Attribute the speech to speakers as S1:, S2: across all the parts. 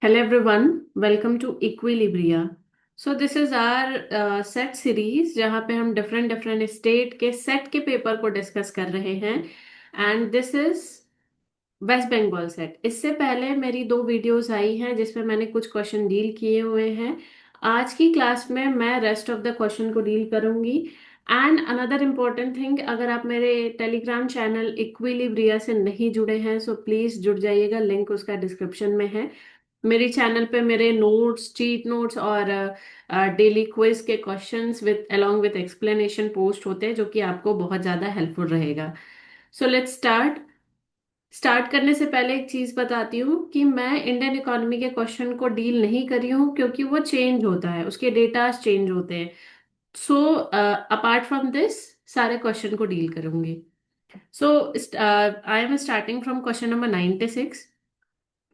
S1: Hello everyone, welcome to Equilibria. So this is our set series जहाँ पे हम different different state के set के पेपर को डिस्कस कर रहे हैं and this is West Bengal set. इससे पहले मेरी दो वीडियोस आई हैं जिसमें मैंने कुछ क्वेश्चन डील किए हुए हैं। आज की क्लास में मैं रेस्ट ऑफ द क्वेश्चन को डील करूंगी। एंड अनदर इम्पोर्टेंट थिंग, अगर आप मेरे टेलीग्राम चैनल इक्विलिब्रिया से नहीं जुड़े हैं सो प्लीज जुड़ जाइएगा, लिंक उसका डिस्क्रिप्शन में है। मेरी चैनल पे मेरे नोट्स, चीट नोट्स और डेली क्विज के questions with along with explanation post होते हैं जो कि आपको बहुत ज़्यादा हेल्पफुल रहेगा। So let's start. स्टार्ट करने से पहले एक चीज़ बताती हूँ कि मैं इंडियन इकोनॉमी के क्वेश्चन को डील नहीं करी हूँ क्योंकि वो चेंज होता है, उसके डेटा चेंज होते हैं। सो अपार्ट फ्रॉम दिस सारे क्वेश्चन को डील करूंगी। So I am starting from question number 96।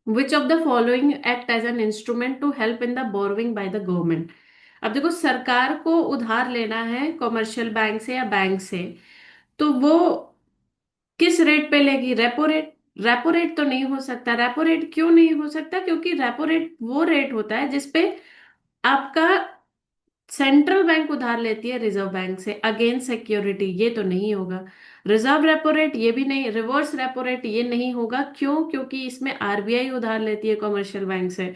S1: Which of the following act as an instrument to help in the borrowing by the government. अब देखो, सरकार को उधार लेना है कमर्शियल बैंक से या बैंक से, तो वो किस रेट पे लेगी? Repo rate. रेपो रेट तो नहीं हो सकता। रेपो रेट क्यों नहीं हो सकता? क्योंकि रेपो रेट वो रेट होता है जिसपे आपका सेंट्रल बैंक उधार लेती है रिजर्व बैंक से अगेंस्ट सिक्योरिटी। ये तो नहीं होगा। रिजर्व रेपो रेट ये भी नहीं, रिवर्स रेपो रेट ये नहीं होगा। क्यों? क्योंकि इसमें आरबीआई उधार लेती है कमर्शियल बैंक से।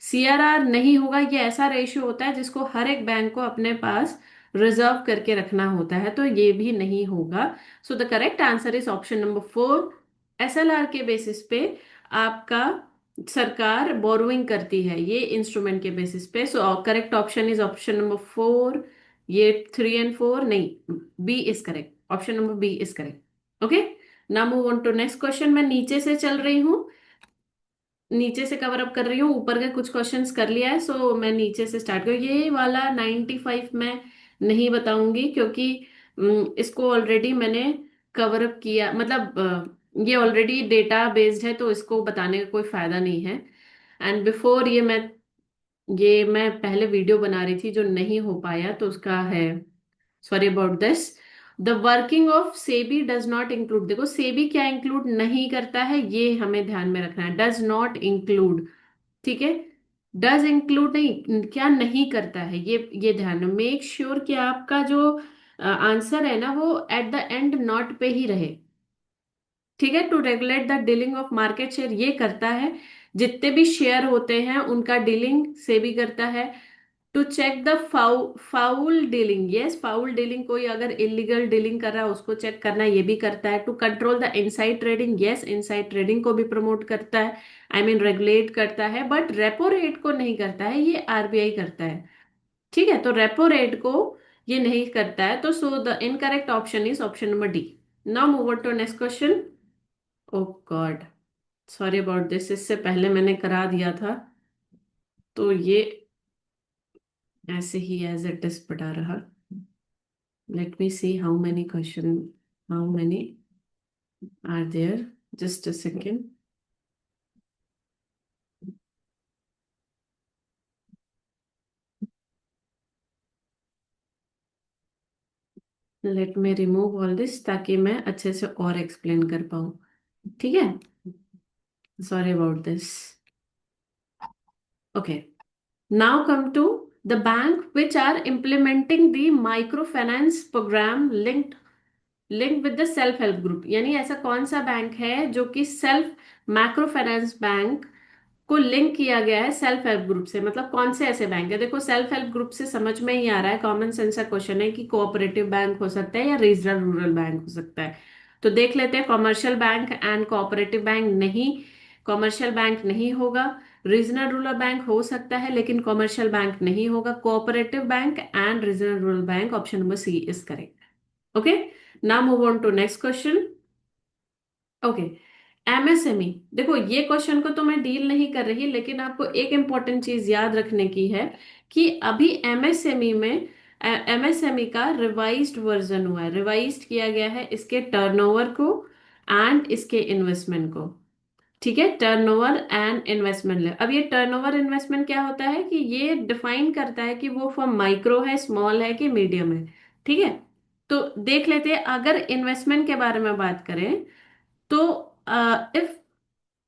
S1: सीआरआर नहीं होगा। ये ऐसा रेशियो होता है जिसको हर एक बैंक को अपने पास रिजर्व करके रखना होता है, तो ये भी नहीं होगा। So the correct answer is option number 4। SLR के बेसिस पे आपका सरकार बोरोइंग करती है, ये इंस्ट्रूमेंट के बेसिस पे। So correct option is option number 4। ये 3 और 4 नहीं, B is correct. Option number B is correct. Okay, now move on to next question. मैं नीचे से चल रही हूँ, नीचे से कवर अप कर रही हूँ। ऊपर के कुछ क्वेश्चंस कर लिया है, सो मैं नीचे से स्टार्ट करूँ। ये वाला 95 में नहीं बताऊंगी क्योंकि इसको ऑलरेडी मैंने कवर अप किया, मतलब ये ऑलरेडी डेटा बेस्ड है तो इसको बताने का कोई फायदा नहीं है। एंड बिफोर ये मैं पहले वीडियो बना रही थी जो नहीं हो पाया, तो उसका है, sorry about this. The working of SEBI does not include. देखो, सेबी क्या इंक्लूड नहीं करता है ये हमें ध्यान में रखना है। डज नॉट इंक्लूड, ठीक है। डज इंक्लूड नहीं, क्या नहीं करता है, ये ध्यान में मेक श्योर कि आपका जो आंसर है ना वो एट द एंड नॉट पे ही रहे। ठीक है। To regulate the dealing of market share, ये करता है। जितने भी शेयर होते हैं उनका डीलिंग से भी करता है। To check the foul dealing, yes foul dealing, कोई अगर इलीगल डीलिंग कर रहा है उसको चेक करना, ये भी करता है। To control the inside trading, yes inside trading को भी प्रमोट करता है, आई मीन रेगुलेट करता है। बट रेपो रेट को नहीं करता है, ये आरबीआई करता है। ठीक है, तो रेपो रेट को ये नहीं करता है। तो so the incorrect option is option number D. Now move to next question. Oh God, sorry about this, इससे पहले मैंने करा दिया था तो ये ऐसे ही एज इट इज पड़ा रहा। Let me see how many question, how many are there, just a second. Let me remove all this ताकि मैं अच्छे से और एक्सप्लेन कर पाऊँ। ठीक है, sorry about this. Okay, now come to the bank which are implementing the micro finance programme link with the self help group. यानी ऐसा कौन सा बैंक है जो कि सेल्फ माइक्रो फाइनेंस बैंक को लिंक किया गया है सेल्फ हेल्प ग्रुप से? मतलब कौन से ऐसे बैंक है? देखो, सेल्फ हेल्प ग्रुप से समझ में ही आ रहा है, कॉमन सेंस का क्वेश्चन है कि कोऑपरेटिव बैंक हो सकता है या रीजनल रूरल बैंक हो सकता है। तो देख लेते हैं, commercial bank and cooperative bank नहीं, कॉमर्शियल बैंक नहीं होगा। रीजनल रूरल बैंक हो सकता है लेकिन कॉमर्शियल बैंक नहीं होगा। Cooperative bank and regional rural bank, option number C is correct. Okay, now move on to next question. Okay, MSME. देखो, ये क्वेश्चन को तो मैं डील नहीं कर रही लेकिन आपको एक इंपॉर्टेंट चीज याद रखने की है कि अभी एमएसएमई में एमएसएमई का रिवाइज्ड वर्जन हुआ है, रिवाइज्ड किया गया है इसके टर्नओवर को एंड इसके इन्वेस्टमेंट को। ठीक है, टर्नओवर एंड इन्वेस्टमेंट ले। अब ये टर्नओवर इन्वेस्टमेंट क्या होता है कि ये डिफाइन करता है कि वो फर्म माइक्रो है, स्मॉल है कि मीडियम है। ठीक है, तो देख लेते हैं। अगर इन्वेस्टमेंट के बारे में बात करें तो इफ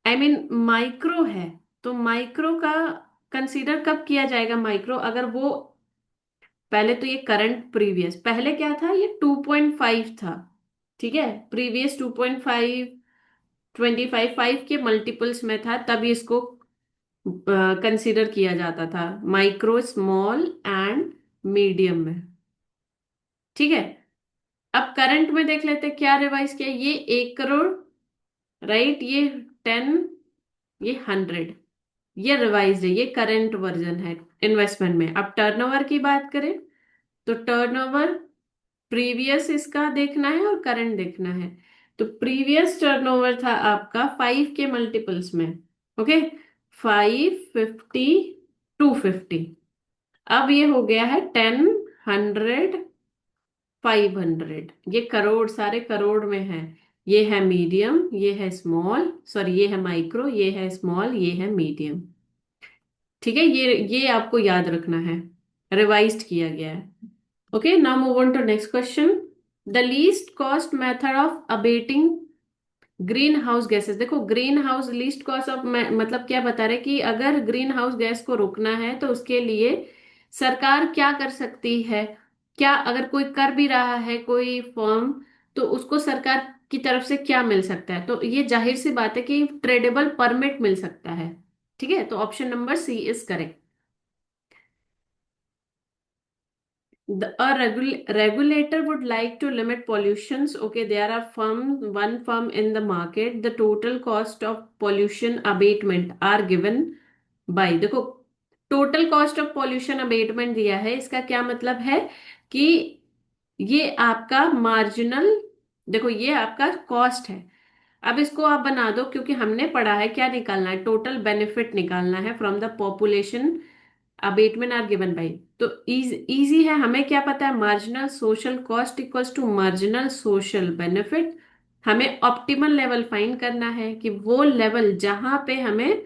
S1: आई मीन माइक्रो है, तो माइक्रो का कंसीडर कब किया जाएगा? माइक्रो अगर वो, पहले तो ये करंट प्रीवियस, पहले क्या था, ये 2.5 था, ठीक है, प्रीवियस 2.5, 25 5 के मल्टीपल्स में था, तब इसको कंसीडर किया जाता था माइक्रो, स्मॉल एंड मीडियम में, ठीक है। अब करंट में देख लेते हैं क्या रिवाइज किया, ये 1 करोड़, राइट, ये 10, ये 100, ये रिवाइज है, ये करंट वर्जन है इन्वेस्टमेंट में। अब टर्नओवर की बात करें तो टर्नओवर प्रीवियस इसका देखना है और करंट देखना है। तो प्रीवियस टर्नओवर था आपका 5 के मल्टीपल्स में, ओके, 550, 250। अब ये हो गया है 10, 100, 500, ये करोड़, सारे करोड़ में है। ये है मीडियम, ये है स्मॉल, सॉरी ये है माइक्रो, ये है स्मॉल, ये है मीडियम, ठीक है। ये आपको याद रखना है, रिवाइज्ड किया गया है। Okay, now move on to next question. The least cost method of abating green house gases. देखो green house least cost of, मतलब क्या बता रहे कि अगर ग्रीन हाउस गैस को रोकना है तो उसके लिए सरकार क्या कर सकती है, क्या अगर कोई कर भी रहा है कोई फर्म, तो उसको सरकार की तरफ से क्या मिल सकता है? तो ये जाहिर सी बात है कि ट्रेडेबल परमिट मिल सकता है, ठीक है। तो option number C is correct. Regulator would like to limit pollutions. Okay, there are one firm in the market. The total cost of pollution abatement are given by, देखो total cost of pollution abatement दिया है, इसका क्या मतलब है कि ये आपका मार्जिनल, देखो ये आपका कॉस्ट है। अब इसको आप बना दो, क्योंकि हमने पढ़ा है क्या निकालना है, टोटल बेनिफिट निकालना है from the population abatement are given by. तो इजी है, हमें क्या पता है, marginal social cost equals to marginal social benefit. हमें ऑप्टिमल लेवल फाइंड करना है कि वो लेवल जहां पे हमें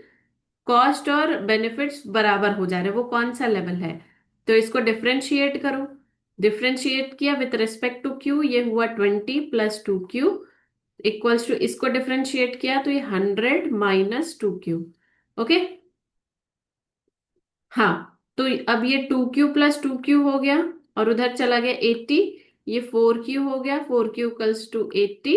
S1: कॉस्ट और बेनिफिट्स बराबर हो जा रहे हैं वो कौन सा लेवल है। तो इसको डिफरेंशिएट करो, डिफरेंशिएट किया विथ रिस्पेक्ट टू क्यू, ये हुआ 20 + 2Q इक्वल्स टू, इसको डिफरेंशिएट किया तो ये 100 - 2Q। ओके, हाँ, तो अब ये 2Q + 2Q हो गया, और उधर चला गया 80, ये 4Q हो गया, 4Q = 80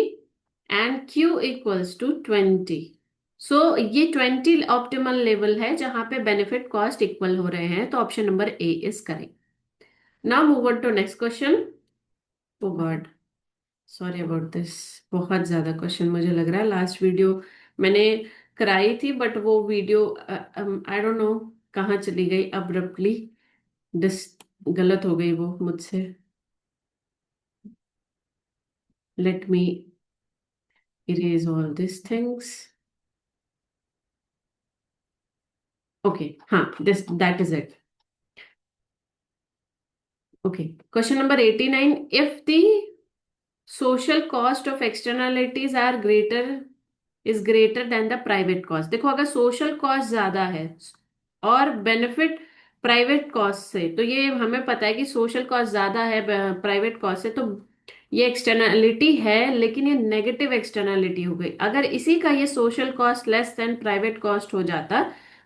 S1: एंड Q = 20। सो ये 20 ऑप्टिमल लेवल है जहां पे बेनिफिट कॉस्ट इक्वल हो रहे हैं, तो option number A is correct. Now move on to next question. Oh God, sorry about this, बहुत ज्यादा क्वेश्चन मुझे लग रहा है। लास्ट वीडियो मैंने कराई थी बट वो वीडियो आई डोंट नो कहाँ चली गई अब्रप्टली, डिस गलत हो गई वो मुझसे। Let me erase all this things. Okay, हाँ, this that is it. Okay, question number 89, if the social cost of externalities are greater, is greater than the private cost. देखो अगर सोशल कॉस्ट ज्यादा है और बेनिफिट प्राइवेट कॉस्ट से, तो ये हमें पता है कि सोशल कॉस्ट ज्यादा है प्राइवेट कॉस्ट से, तो ये एक्सटर्नलिटी है, लेकिन ये नेगेटिव एक्सटर्नलिटी हो गई। अगर इसी का ये social cost less than private cost हो जाता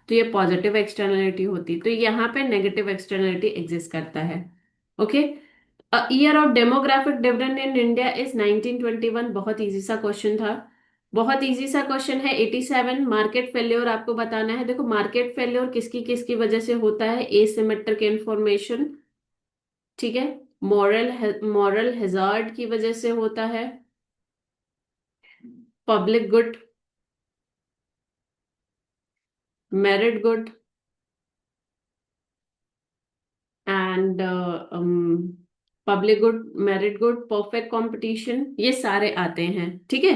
S1: तो ये पॉजिटिव एक्सटर्नलिटी होती, तो यहाँ पे नेगेटिव एक्सटर्नलिटी एग्जिस्ट करता है। Okay, year of demographic dividend in India is 1921। बहुत इजी सा क्वेश्चन था, बहुत इजी सा क्वेश्चन है। 87, मार्केट फेल्योर आपको बताना है। देखो मार्केट फेल्योर किसकी किसकी वजह से होता है, एसिमेट्रिक इंफॉर्मेशन, ठीक है, मॉरल हैजार्ड की वजह से होता है, public good, merit good and public good, merit good, perfect competition, ये सारे आते हैं, ठीक है।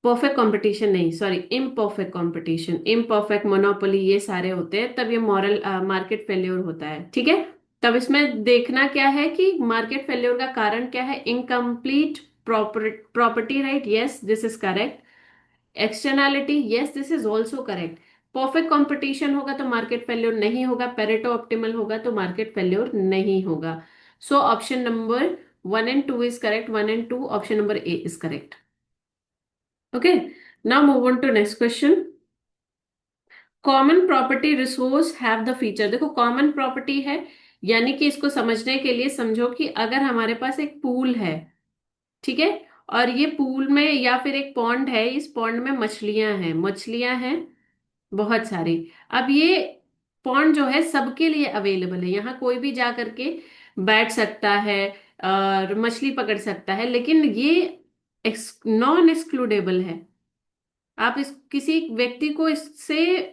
S1: परफेक्ट कंपटीशन नहीं, sorry, imperfect competition, imperfect monopoly, ये सारे होते हैं, तब ये मॉरल मार्केट फेल्योर होता है, ठीक है। तब इसमें देखना क्या है कि मार्केट फेल्योर का कारण क्या है, incomplete property right, yes this is correct. Externality, yes this is also correct. Perfect competition होगा तो मार्केट फेल्योर नहीं होगा, पेरेटो ऑप्टिमल होगा तो मार्केट फेल्योर नहीं होगा। So option number 1 and 2 is correct, 1 and 2, option number A is correct. Okay, now move on to next question. Common property resource have the feature, देखो common property है, यानी कि इसको समझने के लिए समझो कि अगर हमारे पास एक पूल है, ठीक है, और ये पूल में या फिर एक पॉन्ड है, इस पॉन्ड में मछलियां हैं बहुत सारी। अब ये पॉन्ड जो है सबके लिए अवेलेबल है, यहाँ कोई भी जा करके बैठ सकता है और मछली पकड़ सकता है, लेकिन ये नॉन एक्सक्लूडेबल है। आप इस किसी व्यक्ति को इससे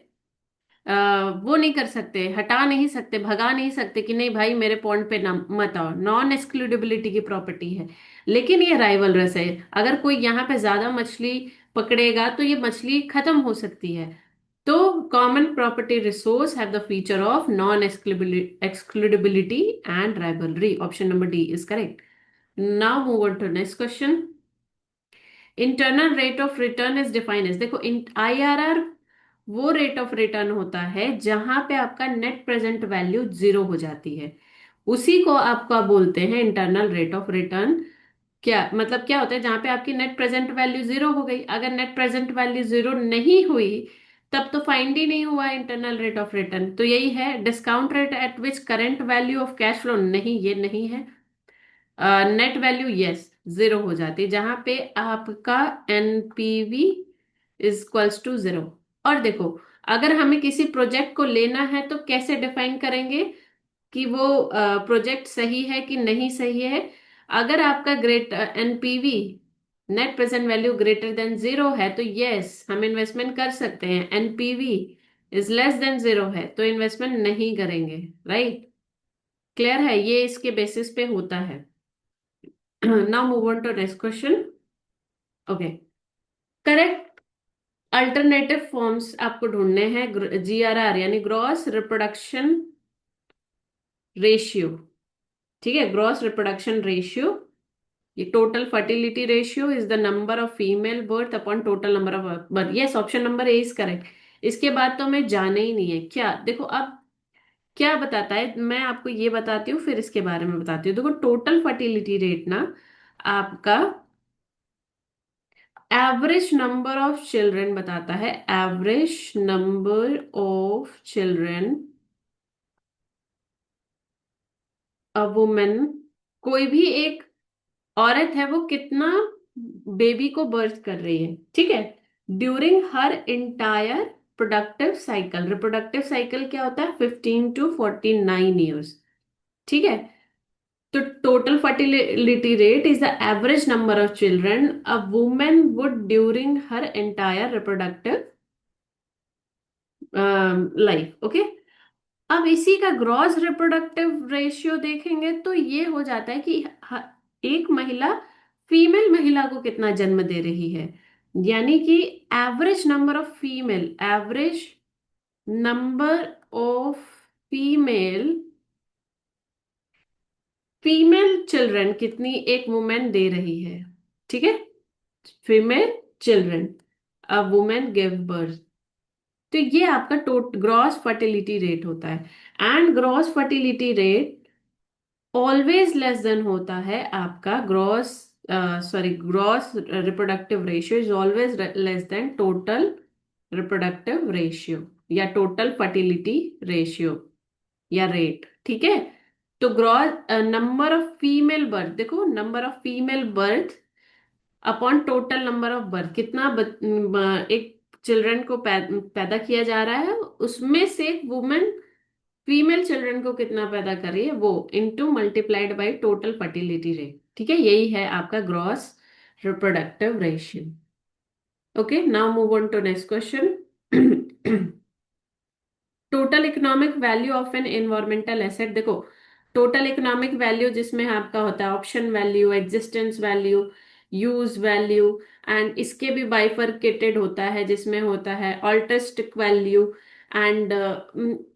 S1: वो नहीं कर सकते, हटा नहीं सकते, भगा नहीं सकते कि नहीं भाई मेरे पॉइंट पे ना मत आओ, नॉन एक्सक्लूडेबिलिटी की प्रॉपर्टी है। लेकिन ये राइवलरस है, अगर कोई यहाँ पे ज्यादा मछली पकड़ेगा तो ये मछली खत्म हो सकती है। तो common property resource have the feature of non excludability and rivalry. Option number D is correct. Now move on to next question. Internal rate of return is defined as, देखो आईआरआर वो रेट ऑफ रिटर्न होता है जहां पे आपका net present value zero हो जाती है, उसी को आपका बोलते हैं इंटरनल रेट ऑफ रिटर्न। क्या मतलब, क्या होता है जहां पे आपकी नेट प्रेजेंट वैल्यू जीरो हो गई, अगर नेट प्रेजेंट वैल्यू जीरो नहीं हुई तब तो फाइंड ही नहीं हुआ इंटरनल रेट ऑफ रिटर्न। तो यही है discount rate at which current value of cash flow, नहीं ये नहीं है। नेट वैल्यू यस जीरो हो जाती है जहां पे आपका NPV is equals to zero. और देखो, अगर हमें किसी प्रोजेक्ट को लेना है तो कैसे डिफाइन करेंगे कि वो प्रोजेक्ट सही है कि नहीं सही है। अगर आपका great NPV net present value greater than zero है तो यस हम इन्वेस्टमेंट कर सकते हैं, NPV is less than zero है तो इन्वेस्टमेंट नहीं करेंगे। राइट, क्लियर है, ये इसके बेसिस पे होता है। Now move on to next question. Okay, correct alternative forms आपको ढूंढने हैं, जीआरआर यानी ग्रॉस रिप्रोडक्शन रेशियो। ठीक है, ग्रॉस रिप्रोडक्शन रेशियो, ये total fertility ratio is the number of female birth upon total number of birth. Yes, option number A is correct. इसके बाद तो हमें जाना ही नहीं है, क्या देखो अब क्या बताता है, मैं आपको ये बताती हूँ फिर इसके बारे में बताती हूँ। देखो टोटल फर्टिलिटी रेट ना आपका एवरेज नंबर ऑफ चिल्ड्रन बताता है, average number of children a women, कोई भी एक औरत है वो कितना बेबी को बर्थ कर रही है, ठीक है, during her entire productive cycle. Reproductive cycle क्या होता है, 15 to 49 ईयर्स, ठीक है। तो total fertility rate is the average number of children a women would during her entire reproductive life. Okay, अब इसी का ग्रॉस रिप्रोडक्टिव रेशियो देखेंगे तो ये हो जाता है कि एक महिला फीमेल महिला को कितना जन्म दे रही है, यानी कि average number of female female children कितनी एक वुमेन दे रही है, ठीक है, female children a women give birth. तो ये आपका ग्रॉस फर्टिलिटी रेट होता है, and gross fertility rate always less than होता है आपका gross reproductive ratio is always less than total reproductive ratio या टोटल फर्टिलिटी रेशियो या रेट, ठीक है। तो gross number of female birth, देखो number of female birth upon total number of birth, कितना एक चिल्ड्रन को पैदा किया जा रहा है, उसमें से वुमेन फीमेल चिल्ड्रन को कितना पैदा कर रही है वो, into multiplied by total fertility rate, ठीक है, यही है आपका gross reproductive ratio. Okay, now move on to next question. Total economic value of an environmental asset, देखो टोटल इकोनॉमिक वैल्यू जिसमें आपका होता है option value, existence value, use value, and इसके भी बाइफरकेटेड होता है जिसमें होता है ऑल्ट्रिस्टिक वैल्यू एंड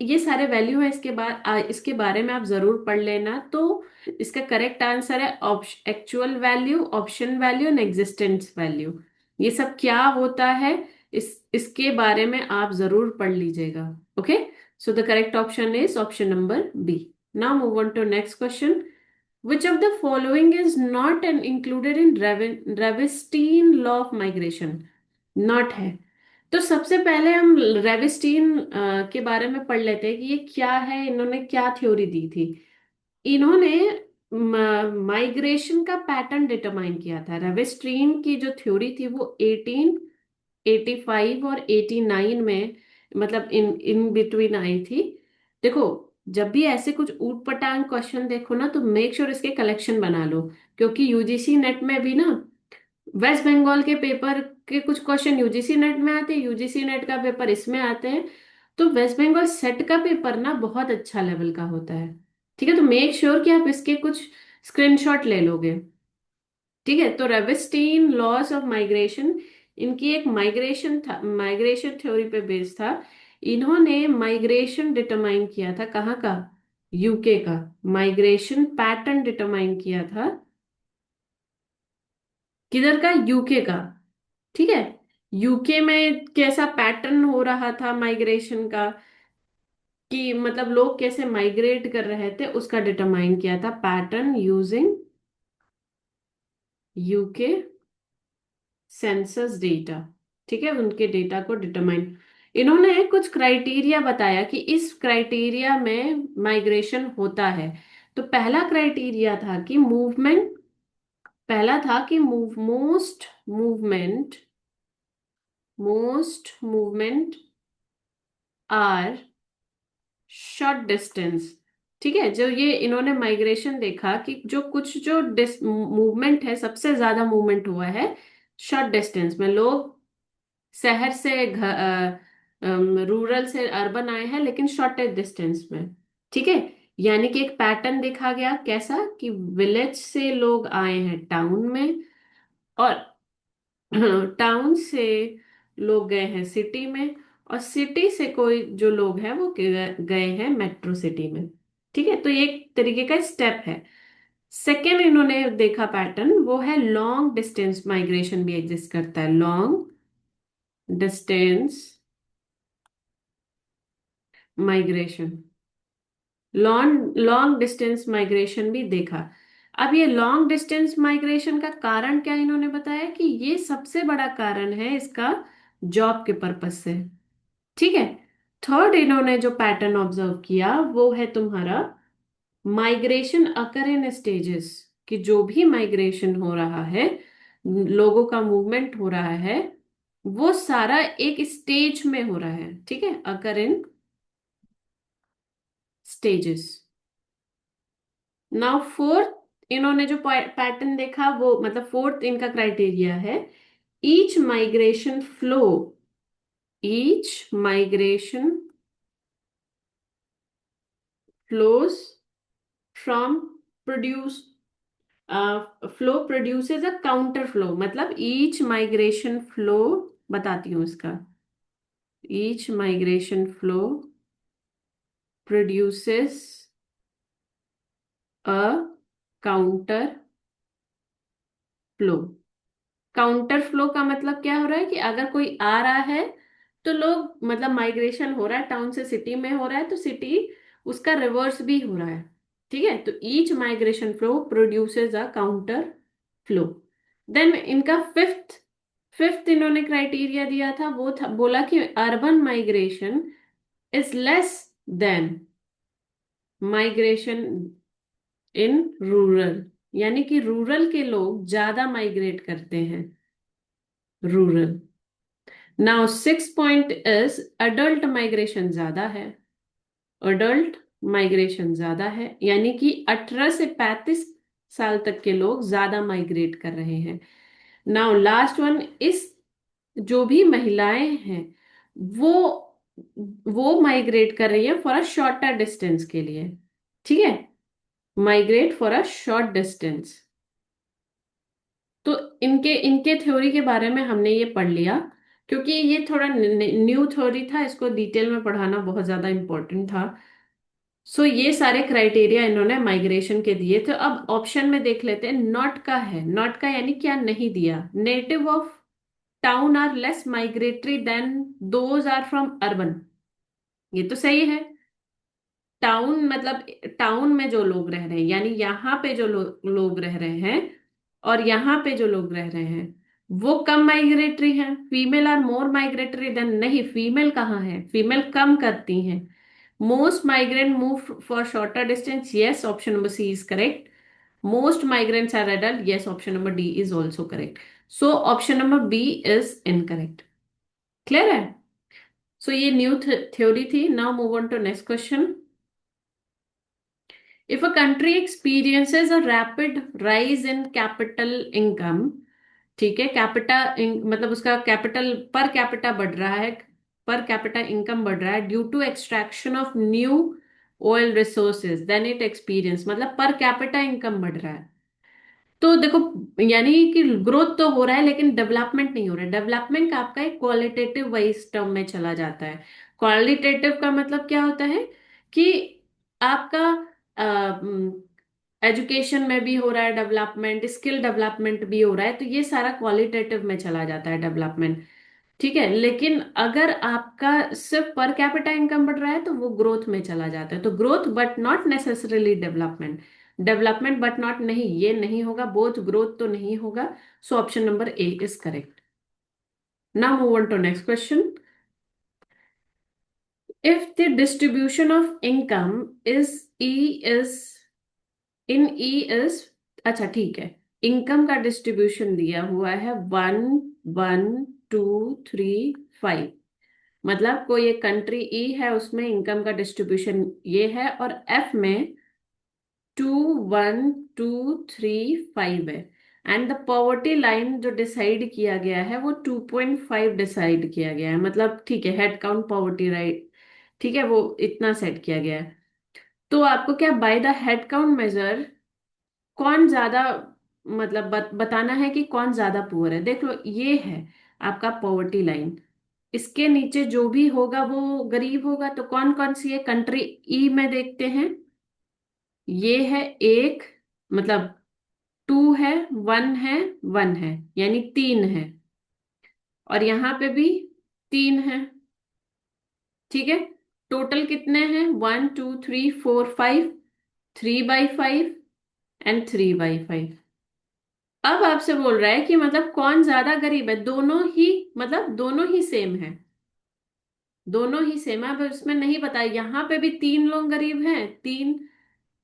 S1: ये सारे वैल्यू है। इसके बाद इसके बारे में आप जरूर पढ़ लेना। तो इसका करेक्ट आंसर है actual value, option value and existence value. ये सब क्या होता है इसके बारे में आप जरूर पढ़ लीजिएगा। Okay, so the correct option is option number B. Now move on to next question. Which of the following is not included in Ravenstein law of migration? Not है। तो सबसे पहले हम रेविस्टीन के बारे में पढ़ लेते हैं कि ये क्या है, इन्होंने क्या थ्योरी दी थी। इन्होंने माइग्रेशन का पैटर्न डिटरमाइन किया था। रेविस्ट्रीन की जो थ्योरी थी वो 1885 और 89 में, मतलब इन इन बिटवीन आई थी। देखो, जब भी ऐसे कुछ ऊट पटांग क्वेश्चन देखो ना, तो मेक श्योर इसके कलेक्शन बना लो, क्योंकि यूजीसी नेट में भी ना वेस्ट बंगाल के पेपर के कुछ क्वेश्चन यूजीसी नेट में आते हैं, यूजीसी नेट का पेपर इसमें आते हैं। तो वेस्ट बंगाल सेट का पेपर ना बहुत अच्छा लेवल का होता है। ठीक है, तो मेक श्योर कि आप इसके कुछ स्क्रीनशॉट ले लोगे। ठीक है, तो रेविस्टीन लॉस ऑफ माइग्रेशन, इनकी एक माइग्रेशन था, माइग्रेशन थ्योरी पे बेस्ड था। इन्होंने माइग्रेशन डिटरमाइन किया था कहाँ का? यूके का। माइग्रेशन पैटर्न डिटरमाइन किया था किधर का? यूके का। ठीक है, यूके में कैसा पैटर्न हो रहा था माइग्रेशन का, कि मतलब लोग कैसे माइग्रेट कर रहे थे, उसका डिटरमाइन किया था pattern using UK census data. ठीक है, उनके डेटा को डिटरमाइन, इन्होंने कुछ क्राइटेरिया बताया कि इस क्राइटेरिया में माइग्रेशन होता है। तो पहला क्राइटेरिया था कि मूवमेंट, पहला था कि most movement are short distance. ठीक है, जो ये इन्होंने माइग्रेशन देखा कि जो कुछ जो मूवमेंट है, सबसे ज्यादा मूवमेंट हुआ है शॉर्ट डिस्टेंस में। लोग शहर से रूरल से अर्बन आए हैं, लेकिन शॉर्टेज डिस्टेंस में। ठीक है, यानी कि एक पैटर्न देखा गया कैसा, कि विलेज से लोग आए हैं टाउन में, और टाउन से लोग गए हैं सिटी में, और सिटी से कोई जो लोग हैं वो गए हैं मेट्रो सिटी में। ठीक है, तो ये एक तरीके का स्टेप है। सेकेंड इन्होंने देखा पैटर्न, वो है लॉन्ग डिस्टेंस माइग्रेशन भी एग्जिस्ट करता है। Long distance migration, long long distance migration भी देखा। अब ये लॉन्ग डिस्टेंस माइग्रेशन का कारण क्या इन्होंने बताया, कि ये सबसे बड़ा कारण है इसका जॉब के पर्पज से। ठीक है, थर्ड इन्होंने जो पैटर्न ऑब्जर्व किया वो है तुम्हारा माइग्रेशन अकर इन स्टेजेस, कि जो भी माइग्रेशन हो रहा है, लोगों का मूवमेंट हो रहा है, वो सारा एक स्टेज में हो रहा है। ठीक है, अकर इन स्टेजेस। नाउ फोर्थ इन्होंने जो पैटर्न देखा, वो मतलब फोर्थ इनका क्राइटेरिया है, each migration flow, each migration flows from produce flow produces a counter flow. मतलब ईच माइग्रेशन फ्लो, बताती हूँ इसका, each migration flow produces a counter flow. Counter flow का मतलब क्या हो रहा है, कि अगर कोई आ रहा है तो लोग, मतलब माइग्रेशन हो रहा है टाउन से सिटी में हो रहा है, तो सिटी उसका रिवर्स भी हो रहा है। ठीक है, तो each migration flow produces a counter flow. Then इनका फिफ्थ फिफ्थ इन्होंने क्राइटेरिया दिया था, वो था, बोला कि urban migration is less than migration in rural, यानी कि रूरल के लोग ज्यादा माइग्रेट करते हैं, rural. Now six point is adult migration ज्यादा है, अडल्ट माइग्रेशन ज्यादा है, यानी कि 18 से 35 साल तक के लोग ज्यादा माइग्रेट कर रहे हैं। नाउ लास्ट वन, इस जो भी महिलाएं हैं वो वो माइग्रेट कर रही है फॉर अ शॉर्टर डिस्टेंस के लिए। ठीक है, migrate for a short distance. तो इनके इनके थ्योरी के बारे में हमने ये पढ़ लिया, क्योंकि ये थोड़ा न्यू थ्योरी था, इसको डिटेल में पढ़ाना बहुत ज्यादा इंपॉर्टेंट था। सो ये सारे क्राइटेरिया इन्होंने माइग्रेशन के दिए थे। अब ऑप्शन में देख लेते हैं, नॉट का है, नॉट का यानी क्या नहीं दिया। Native of town are less migratory than those are from urban, ये तो सही है। टाउन मतलब टाउन में जो लोग रह रहे हैं, यानी यहाँ पे जो लोग रह रहे हैं और यहाँ पे जो लोग रह रहे हैं, वो कम माइग्रेटरी हैं। Female are more migratory than, नहीं, फीमेल कहाँ है, फीमेल कम करती हैं। Most migrant move for shorter distance, yes, option number C is correct. Most migrants are adult, yes, option number D is also correct. So option number B is incorrect. Clear है? So ये new theory थी। Now move on to next question. If a country experiences a rapid rise in capital income, ठीक है, मतलब उसका capital per capita बढ़ रहा है, पर कैपिटा इनकम बढ़ रहा है due to extraction of new oil resources, then it experience, मतलब पर कैपिटा इनकम बढ़ रहा है। तो देखो, यानी कि ग्रोथ तो हो रहा है लेकिन डेवलपमेंट नहीं हो रहा है। डेवलपमेंट आपका एक क्वालिटेटिव वाइज टर्म में चला जाता है। क्वालिटेटिव का मतलब क्या होता है कि आपका एजुकेशन में भी हो रहा है डेवलपमेंट, स्किल डेवलपमेंट भी हो रहा है, तो ये सारा क्वालिटेटिव में चला जाता है डेवलपमेंट। ठीक है, लेकिन अगर आपका सिर्फ पर कैपिटा इनकम बढ़ रहा है तो वो ग्रोथ में चला जाता है। तो growth but not necessarily development, development but not नहीं, ये नहीं होगा, बोथ ग्रोथ तो नहीं होगा। So option number A is correct. Now move on to next question. If the distribution of income is E is in E is, अच्छा ठीक है, इनकम का डिस्ट्रीब्यूशन दिया हुआ है 1 1 2 3 5, मतलब कोई एक कंट्री ई है उसमें इनकम का डिस्ट्रीब्यूशन ये है, और एफ में 2 1 2 3 5 है। एंड द पॉवर्टी लाइन जो डिसाइड किया गया है वो 2.5 डिसाइड किया गया है, मतलब ठीक है, हेड काउंट पॉवर्टी राइट, ठीक है, वो इतना सेट किया गया है। तो आपको क्या by the head count measure कौन ज्यादा, मतलब बताना है कि कौन ज्यादा पुअर है। देख लो, ये है आपका पॉवर्टी लाइन, इसके नीचे जो भी होगा वो गरीब होगा। तो कौन कौन सी है कंट्री ई में देखते हैं। ये है एक, मतलब 2 है, 1 है, 1 है, यानी 3 है, और यहां पे भी 3 है। ठीक है, टोटल कितने हैं, 1 2 3 4 5, 3/5 एंड 3/5। अब आपसे बोल रहा है कि मतलब कौन ज्यादा गरीब है, दोनों ही, मतलब दोनों ही सेम है, दोनों ही सेम है। अब इसमें नहीं पता, यहाँ पे भी 3 लोग गरीब हैं, 3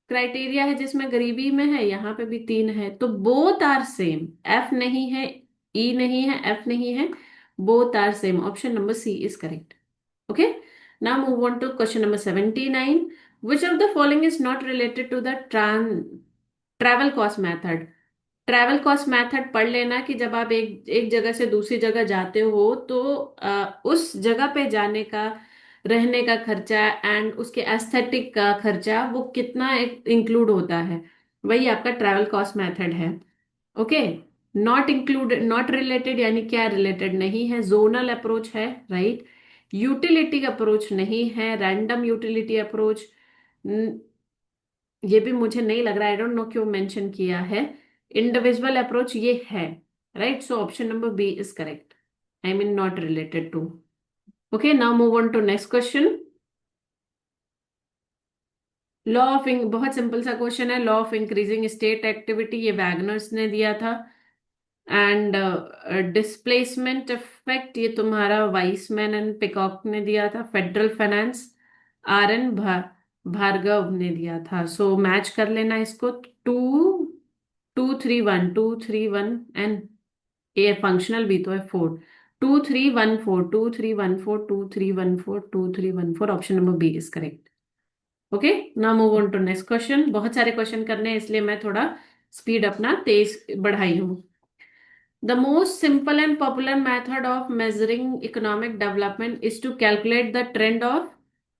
S1: क्राइटेरिया है जिसमें गरीबी में है, यहाँ पे भी 3 है, तो बोथ आर सेम। एफ नहीं है, ई नहीं है, एफ नहीं है, both are same. Option number C is correct. Okay, now move on to question number 79। Which of the following is not related to the travel cost method. Travel cost method पढ़ लेना कि जब आप एक एक जगह से दूसरी जगह जाते हो तो उस जगह पे जाने का, रहने का खर्चा एंड उसके एस्थेटिक का खर्चा वो कितना इंक्लूड होता है, वही आपका ट्रैवल कॉस्ट मेथड है। Okay, not include, not related यानी क्या रिलेटेड नहीं है, जोनल अप्रोच है, राइट, यूटिलिटी अप्रोच नहीं है, रैंडम यूटिलिटी अप्रोच, ये भी मुझे नहीं लग रहा, आई डोंट नो क्यों मेंशन किया है, इंडिविजुअल अप्रोच ये है, right. So option number B is correct, I mean not related to. Okay, now move on to next question. Law of, बहुत सिंपल सा क्वेश्चन है, law of increasing state activity, ये Wagner's ने दिया था। And displacement effect, ये तुम्हारा Wiseman and peacock ने दिया था। फेडरल फाइनेंस, भार्गव ने दिया था। सो मैच कर लेना इसको। 2 2 3 1 2 3 1, एंड ये फंक्शनल भी तो है, 4 2 3 1 4 2 3 1 4 2 3 1 4 2 3 1 4, option number B is correct. Okay, now move on to next question. बहुत सारे क्वेश्चन करने हैं इसलिए मैं थोड़ा स्पीड अपना तेज बढ़ाई हूँ। The most simple and popular method of measuring economic development is to calculate the trend of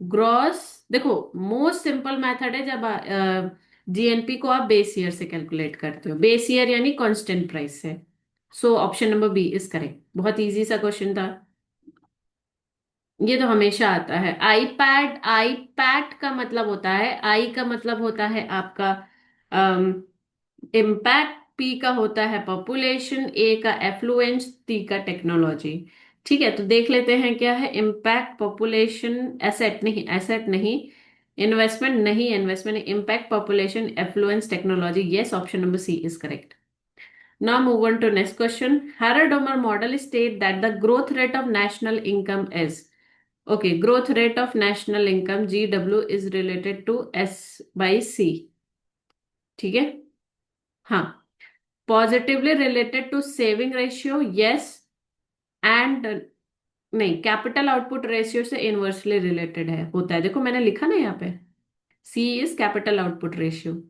S1: gross, देखो, मोस्ट सिंपल मेथड है जब जीएनपी को आप बेस ईयर से कैलकुलेट करते हो, बेस ईयर यानी कांस्टेंट प्राइस से। So option number B is correct, बहुत इजी सा क्वेश्चन था। ये तो हमेशा आता है। आईपैड, आईपैड का मतलब होता है, आई का मतलब होता है आपका इम्पैक्ट, पी का होता है पॉपुलेशन, ए का एफ्लुएंस, टी का टेक्नोलॉजी। ठीक है, तो देख लेते हैं क्या है। इम्पैक्ट, पॉपुलेशन, एसेट नहीं, एसेट नहीं, इन्वेस्टमेंट नहीं, investment, impact, population, affluence, technology, yes, option number C is correct. Now move on to next question. Harrod-Domar model state that the growth rate of national income is. Okay, growth rate of national income GW is related to S by C. ठीक है. हाँ. Positively related to saving ratio, yes. And नहीं, capital output ratio से inversely related है, होता है. देखो मैंने लिखा ना यहाँ पे, C is capital output ratio.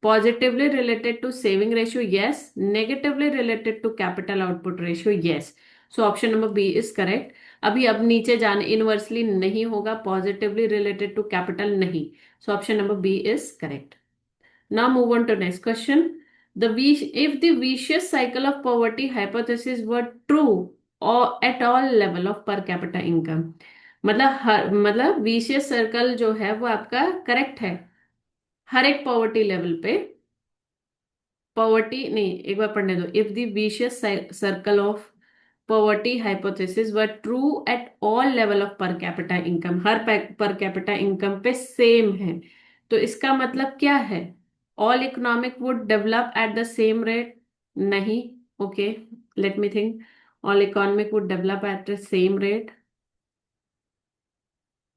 S1: Positively related to saving ratio, yes. Negatively related to capital output ratio, yes. So option number B is correct. अभी अब नीचे जाने, इनवर्सली नहीं होगा, पॉजिटिवली रिलेटेड टू कैपिटल नहीं. So option number B is correct. Now move on to next question. If the vicious cycle of poverty hypothesis were true or at all level of per capita income, मतलब vicious circle जो है वो आपका correct है हर एक poverty level पे. Poverty नहीं, एक बार पढ़ने दो. If the vicious circle of poverty hypothesis were true at all level of per capita income, her per capita income पे सेम है, तो इसका मतलब क्या है? All economic would develop at the same rate. नहीं. Okay, let me think. All economic would develop at the same rate.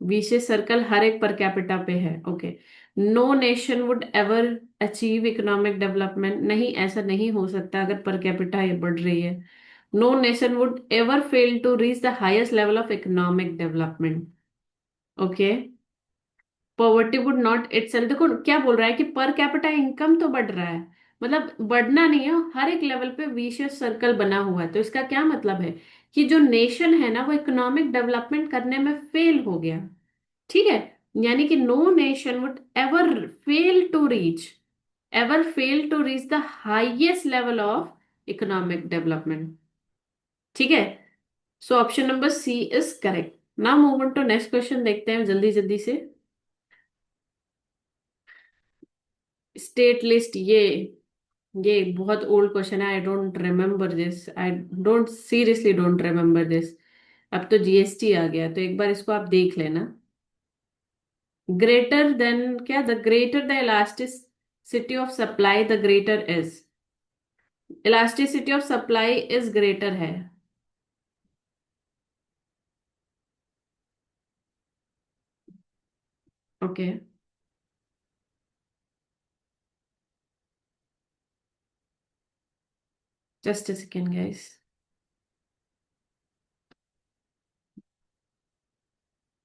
S1: विशेष circle हर एक पर कैपिटा पे है. Okay. No nation would ever achieve economic development. नहीं, ऐसा नहीं हो सकता अगर पर कैपिटा ये बढ़ रही है. No nation would ever fail to reach the highest level of economic development. Okay. Poverty would not itself, देखो क्या बोल रहा है कि पर कैपिटा इनकम तो बढ़ रहा है, मतलब बढ़ना नहीं है, हर एक लेवल पे विशियस सर्कल बना हुआ है. तो इसका क्या मतलब है कि जो नेशन है ना वो इकोनॉमिक डेवलपमेंट करने में फेल हो गया. ठीक है. यानी कि no nation would ever fail to reach the highest level of economic development. ठीक है. So option number C is correct. Now move on to next question, देखते हैं जल्दी जल्दी से. स्टेट लिस्ट, ये बहुत ओल्ड क्वेश्चन है. I don't remember this, I don't seriously don't remember this. अब तो जीएसटी आ गया, तो एक बार इसको आप देख लेना. ग्रेटर देन क्या, the greater the elasticity of supply the greater is. Elasticity of supply is greater है. Okay. Just a second guys.